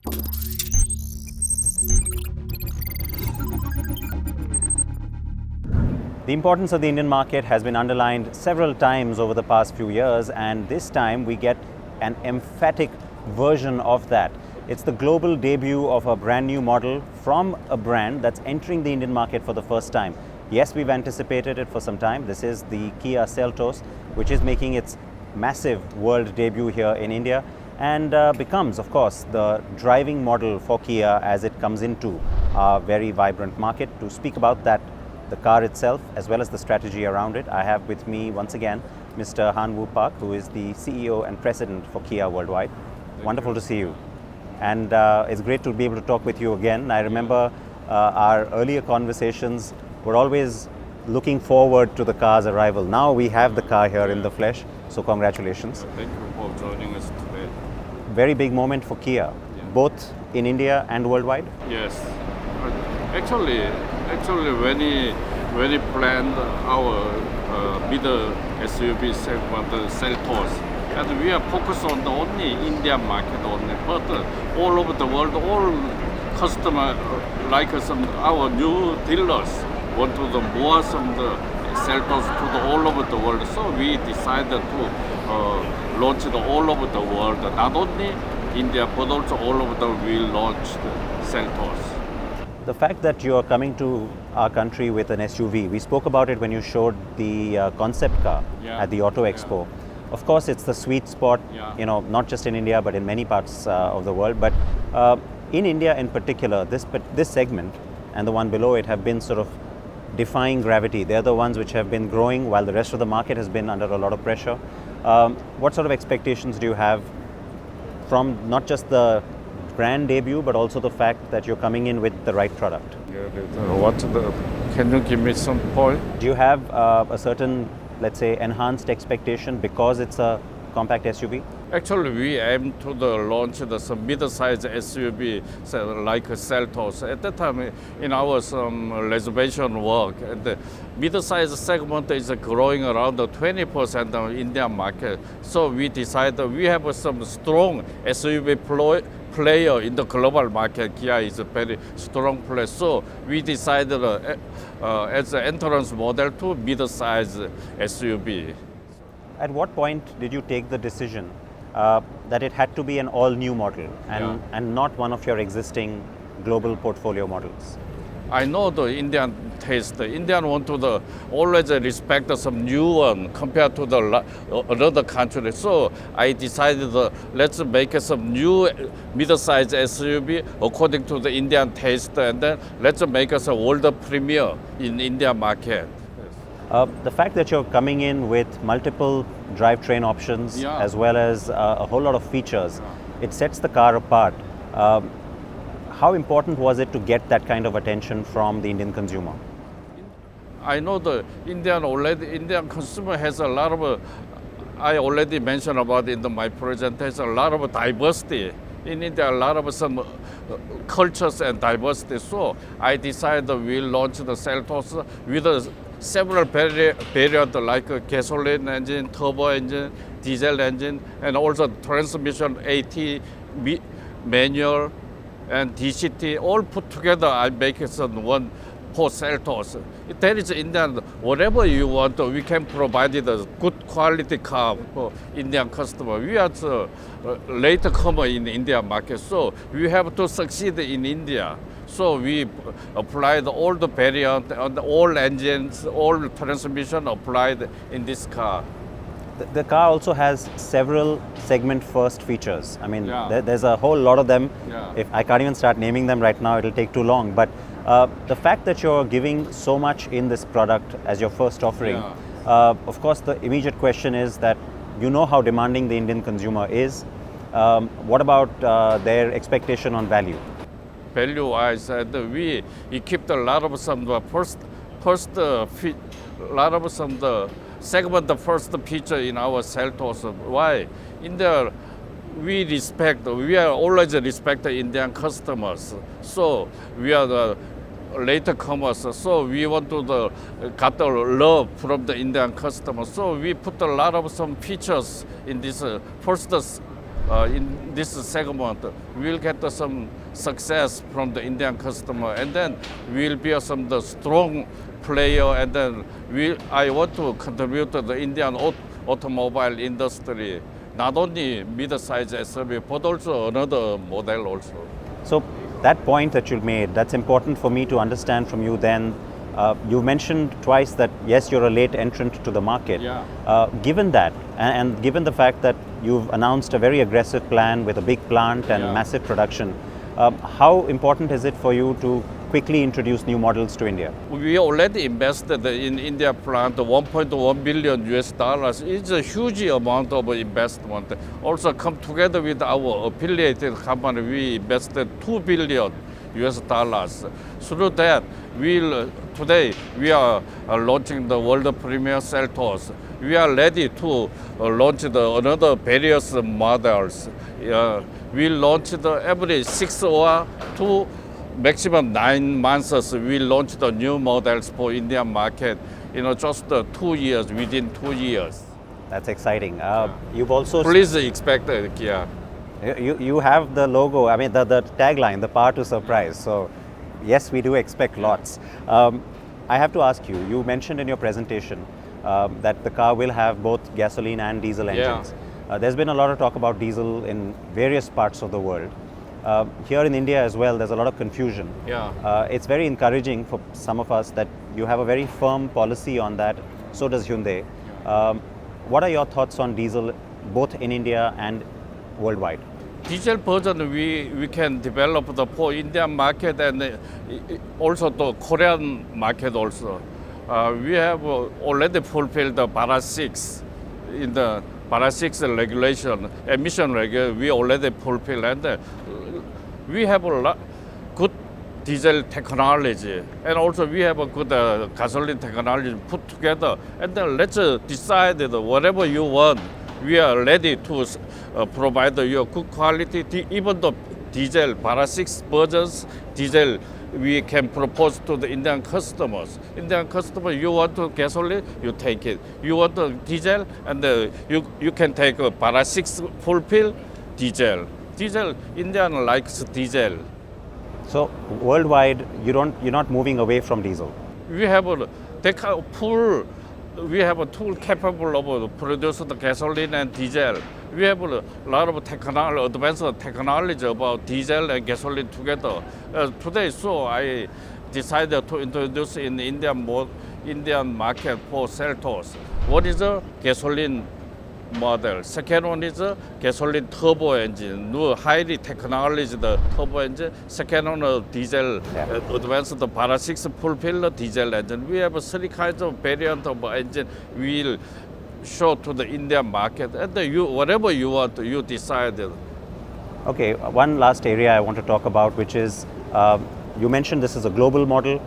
The importance of the Indian market has been underlined several times over the past few years, and this time we get an emphatic version of that. It's the global debut of a brand new model from a brand that's entering the Indian market for the first time. Yes, we've anticipated it for some time. This is the Kia Seltos, which is making its massive world debut here in India and becomes, of course, the driving model for Kia as it comes into our very vibrant market. To speak about that, the car itself, as well as the strategy around it, I have with me once again Mr. Han Woo Park, who is the CEO and President for Kia Worldwide. Wonderful to see you. And it's great to be able to talk with you again. I remember our earlier conversations were always looking forward to the car's arrival. Now we have the car here in the flesh, so congratulations. Thank you for joining us today. Very big moment for Kia, both in India and worldwide. Yes, actually, when we planned our middle SUV segment, Seltos, and we are focused on the only Indian market only, but all over the world, all customers like our new dealers want to more some the Seltos to the all over the world. So we decided to launch it all over the world, not only India but also all over the world. We launched Seltos. The fact that you are coming to our country with an SUV, we spoke about it when you showed the concept car at the Auto Expo. Of course, it's the sweet spot, not just in India, but in many parts of the world. But in India in particular, this segment and the one below it have been sort of defying gravity. They're the ones which have been growing while the rest of the market has been under a lot of pressure. What sort of expectations do you have from not just the brand debut, but also the fact that you're coming in with the right product? Can you give me some point? Do you have a certain, let's say, enhanced expectation because it's a compact SUV? Actually, we aim to launch some mid-size SUV like Seltos. At that time, in our reservation work, the mid-size segment is growing around 20% of Indian market. So we decided we have some strong SUV player in the global market. Kia is a very strong player. So we decided as an entrance model to mid-size SUV. At what point did you take the decision that it had to be an all-new model and not one of your existing global portfolio models? I know the Indian taste. The Indian want to always respect some new one compared to the another country. So I decided let's make some new mid-size SUV according to the Indian taste, and then let's make us a world premier in Indian market. The fact that you're coming in with multiple drivetrain options as well as a whole lot of features, it sets the car apart. How important was it to get that kind of attention from the Indian consumer? I know the Indian consumer has a lot of, I already mentioned about in my presentation, a lot of diversity. In India, a lot of some cultures and diversity. So I decided we'll launch the Seltos with several variants like a gasoline engine, turbo engine, diesel engine, and also transmission AT, manual, and DCT, all put together. I make it one for Seltos. That is Indian. Whatever you want, we can provide it a good quality car for Indian customer. We are the later comer in the Indian market, so we have to succeed in India. So we applied all the variant and all engines, all transmission applied in this car. The car also has several segment-first features. I mean, there's a whole lot of them. If I can't even start naming them right now, it'll take too long. But the fact that you're giving so much in this product as your first offering, of course, the immediate question is that you know how demanding the Indian consumer is. What about their expectation on value? Value-wise, we equipped a lot of segment the first feature in our Seltos. Why? We are always respect the Indian customers. So we are the later comers. So we want to get the love from the Indian customers. So we put a lot of some features in this first in this segment, we'll get some success from the Indian customer, and then we'll be some the strong player, and then I want to contribute to the Indian automobile industry, not only mid-size SUV, but also another model also. So that point that you made, that's important for me to understand from you then. You mentioned twice that yes, you're a late entrant to the market. Yeah. Given that, and given the fact that you've announced a very aggressive plan with a big plant and massive production, how important is it for you to quickly introduce new models to India? We already invested in India plant 1.1 billion US dollars. It's a huge amount of investment. Also come together with our affiliated company, we invested 2 billion US dollars. Through that, today we are launching the world premiere Seltos. We are ready to launch another various models. We launch every 6 or to maximum 9 months. We launch the new models for Indian market. Just 2 years, within 2 years. That's exciting. You've also please expect Kia. You have the logo, I mean the tagline, the power to surprise. So yes, we do expect lots. I have to ask you, you mentioned in your presentation that the car will have both gasoline and diesel engines. There's been a lot of talk about diesel in various parts of the world. Here in India as well, there's a lot of confusion. It's very encouraging for some of us that you have a very firm policy on that. So does Hyundai. What are your thoughts on diesel, both in India and worldwide? Diesel version we can develop for Indian market and also the Korean market also. We have already fulfilled the Para 6 in the Para 6 regulation, emission regulation. We already fulfilled, and we have a good diesel technology, and also we have a good gasoline technology put together. And then let's decide whatever you want. We are ready to provide you good quality, even the diesel, Para 6 versions, diesel, we can propose to the Indian customers. Indian customer, you want gasoline, you take it. You want the diesel, and you can take a Para 6 fulfill diesel. Diesel, Indian likes diesel. So worldwide, you're not moving away from diesel. We have a tool capable of producing the gasoline and diesel. We have a lot of advanced technology about diesel and gasoline together. Today, so I decided to introduce in Indian market for Seltos. What is a gasoline model? Second one is a gasoline turbo engine, new highly technology turbo engine. Second one diesel, advanced Para 6 fulfill diesel engine. We have 3 kinds of variant of engine. We'll show to the Indian market, and whatever you want, you decide. Okay, one last area I want to talk about, which is you mentioned this is a global model.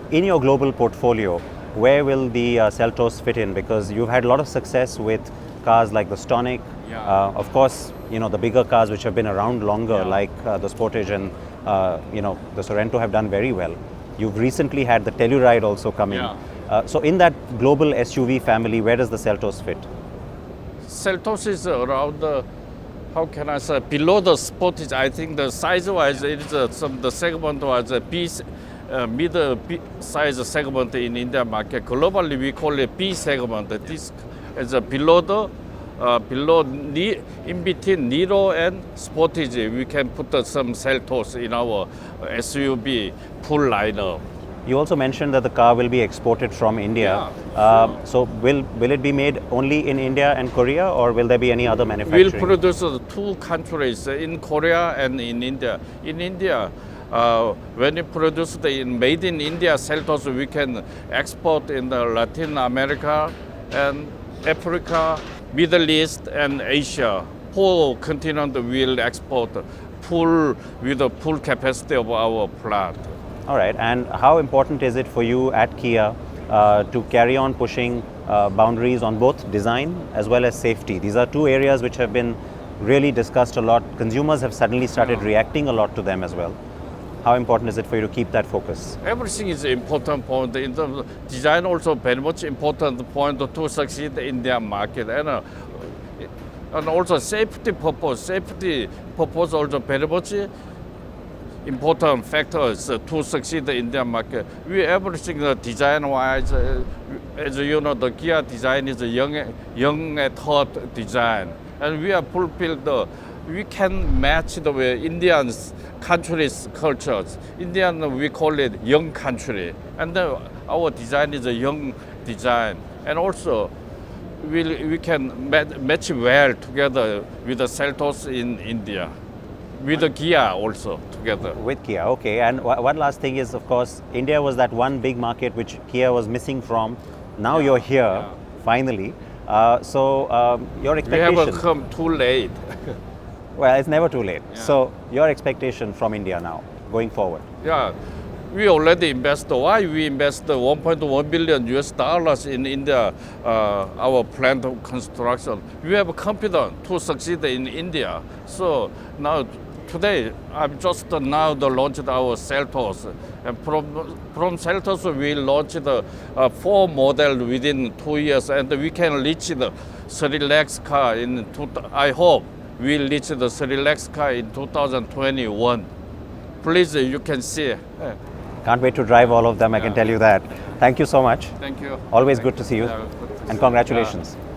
In your global portfolio, where will the Seltos fit in? Because you've had a lot of success with cars like the Stonic, of course, the bigger cars which have been around longer, like the Sportage and the Sorento have done very well. You've recently had the Telluride also coming. So in that global SUV family, where does the Seltos fit? Seltos is around how can I say, below the Sportage. I think the size-wise, it is the segment was mid-size segment in Indian market. Globally, we call it B segment. This is below in between Nero and Sportage. We can put some Seltos in our SUV full lineup. You also mentioned that the car will be exported from India. So will it be made only in India and Korea, or will there be any other manufacturing? We'll produce 2 countries, in Korea and in India. In India, when you produce made in India Seltos, we can export in the Latin America and Africa, Middle East, and Asia. 4 continents will export with the full capacity of our plant. All right, and how important is it for you at Kia to carry on pushing boundaries on both design as well as safety? These are 2 areas which have been really discussed a lot. Consumers have suddenly started reacting a lot to them as well. How important is it for you to keep that focus? Everything is an important point. In terms of design, also very much important point to succeed in their market. And And also safety purpose also very much important factors to succeed in Indian market. We everything design wise, as you know, the Kia design is a young at heart design, and we are fulfilled. We can match the way Indians country's cultures. Indian we call it young country, and our design is a young design, and also we can match well together with the Seltos in India, with the Kia also together. With Kia, okay. And one last thing is, of course, India was that one big market which Kia was missing from. Now you're here, finally. Your We expectation? have come too late. Well, it's never too late. Yeah. So your expectation from India now, going forward? Yeah, we already invest. Why we invest 1.1 billion US dollars in India, our plant construction. We have confidence to succeed in India. So now, today, I'm just now launched our Seltos. And from Seltos, we launched 4 models within 2 years, and we can reach the 3 lakhs car in, I hope, we'll reach the 3 lakhs car in 2021. Please, you can see. Can't wait to drive all of them, I can tell you that. Thank you so much. Thank you. Always good to see you. Yeah, good to see And you. congratulations. Yeah.